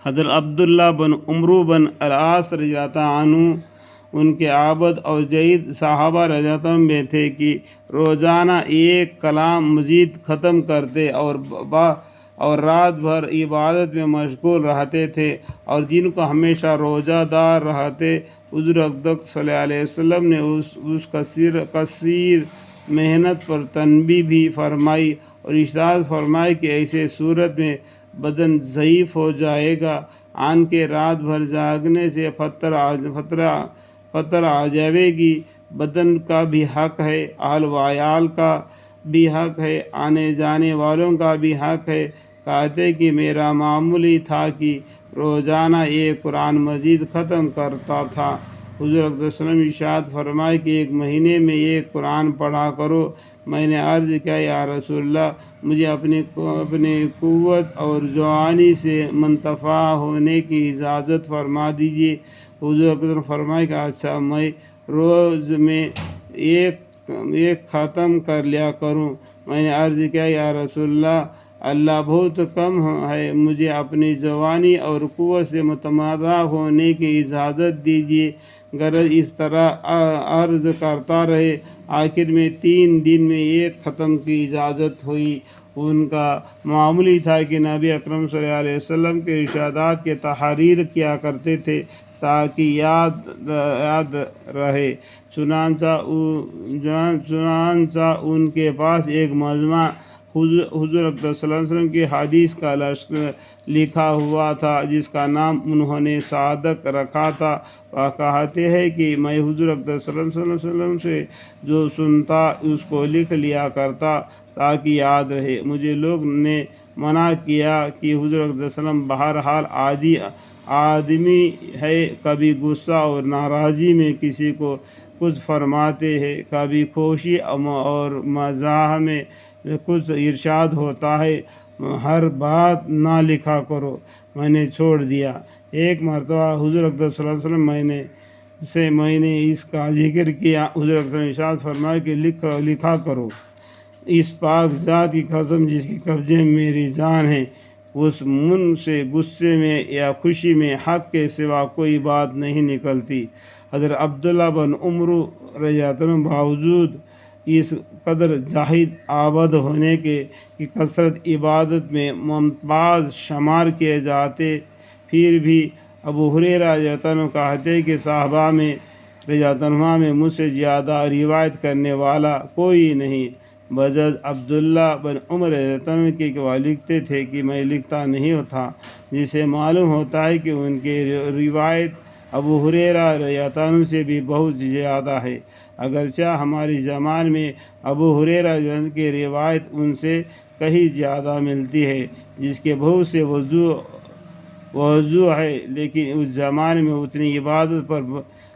حضرت عبداللہ بن عمرو بن العاص رضی اللہ عنہ ان کے عابد اور جید صحابہ رضی اللہ عنہ میں تھے کہ روزانہ ایک کلام مزید ختم کرتے اور رات بھر عبادت میں مشغول رہتے تھے، اور جن کو ہمیشہ روزہ دار رہتے۔ حضور اقدس صلی اللہ علیہ وسلم نے اس کثیر محنت پر تنبیہ بھی فرمائی اور ارشاد فرمائی کہ ایسے صورت میں بدن ضعیف ہو جائے گا، آن کے رات بھر جاگنے سے پتر آ جائے گی۔ بدن کا بھی حق ہے، اہل و عیال کا بھی حق ہے، آنے جانے والوں کا بھی حق ہے۔ کہتے کہ میرا معمولی تھا کہ روزانہ ایک قرآن مجید ختم کرتا تھا۔ حضور اقدس صلی اللہ علیہ وسلم ارشاد فرمائے کہ ایک مہینے میں ایک قرآن پڑھا کرو۔ میں نے عرض کیا یا رسول اللہ، مجھے اپنی قوت اور جوانی سے منتفع ہونے کی اجازت فرما دیجیے۔ حضور اقدس نے فرمایا کہ اچھا، میں روز میں ایک ختم کر لیا کروں۔ میں نے عرض کیا یا رسول اللہ بہت کم ہے، مجھے اپنی جوانی اور قوت سے متمادہ ہونے کی اجازت دیجیے۔ غرض اس طرح عرض کرتا رہے، آخر میں 3 دن میں ایک ختم کی اجازت ہوئی۔ ان کا معمولی تھا کہ نبی اکرم صلی اللہ علیہ وسلم کے ارشادات کے تحریر کیا کرتے تھے تاکہ یاد رہے۔ چنانچہ ان کے پاس ایک مجموعہ حضور اقدس صلی اللہ علیہ وسلم کی حدیث کا لکھا ہوا تھا جس کا نام انہوں نے صادق رکھا تھا۔ وہ کہتے ہیں کہ میں حضور اقدس صلی اللہ علیہ وسلم سے جو سنتا اس کو لکھ لیا کرتا تاکہ یاد رہے۔ مجھے لوگ نے منع کیا کہ حضور اقدس صلی اللہ علیہ وسلم بہرحال آدمی ہے، کبھی غصہ اور ناراضی میں کسی کو کچھ فرماتے ہیں، کبھی خوشی اور مزاح میں کچھ ارشاد ہوتا ہے، ہر بات نہ لکھا کرو۔ میں نے چھوڑ دیا۔ ایک مرتبہ حضور اقدس صلی اللہ علیہ وسلم میں نے اس کا ذکر کیا۔ حضور اقدس نے ارشاد فرمایا کہ لکھا کرو۔ اس پاک ذات کی قسم جس کے قبضے میں میری جان ہے، اس منہ سے غصے میں یا خوشی میں حق کے سوا کوئی بات نہیں نکلتی۔ حضرت عبداللہ بن عمرو رضی اللہ عنہ باوجود اس قدر زاہد عابد ہونے کے کہ کثرت عبادت میں ممتاز شمار کیے جاتے، پھر بھی ابو ہریرہ رضی اللہ عنہ کہتے کہ صحابہ میں رضی اللہ عنہ میں مجھ سے زیادہ روایت کرنے والا کوئی نہیں بجز عبداللہ بن عمر رضی اللہ عنہ کے، وہ لکھتے تھے کہ میں لکھتا نہیں تھا، جس سے معلوم ہوتا ہے کہ ان کی روایت ابو ہریرہ رضی اللہ عنہ سے بھی بہت زیادہ ہے، اگرچہ ہماری زمان میں ابو ہریرہ رضی اللہ عنہ کی روایت ان سے کہیں زیادہ ملتی ہے، جس کے بہت سے وجوہ ہے، لیکن اس زمانے میں اتنی عبادت پر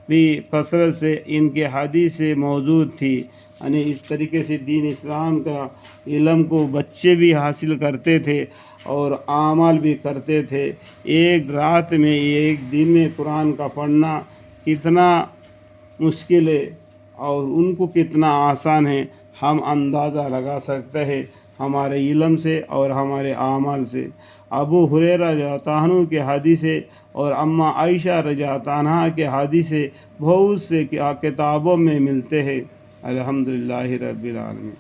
بھی کثرت سے ان کے حدیثیں موجود تھی۔ یعنی اس طریقے سے دین اسلام کا علم کو بچے بھی حاصل کرتے تھے اور عمل بھی کرتے تھے۔ ایک رات میں ایک دن میں قرآن کا پڑھنا کتنا مشکل ہے اور ان کو کتنا آسان ہے، ہم اندازہ لگا سکتے ہیں ہمارے علم سے اور ہمارے اعمال سے۔ ابو ہریرہ رضی اللہ عنہ کے حدیثیں اور اماں عائشہ رضی اللہ عنہا کے حدیثیں بہت سے کتابوں میں ملتے ہیں۔ الحمدللہ رب العالمین۔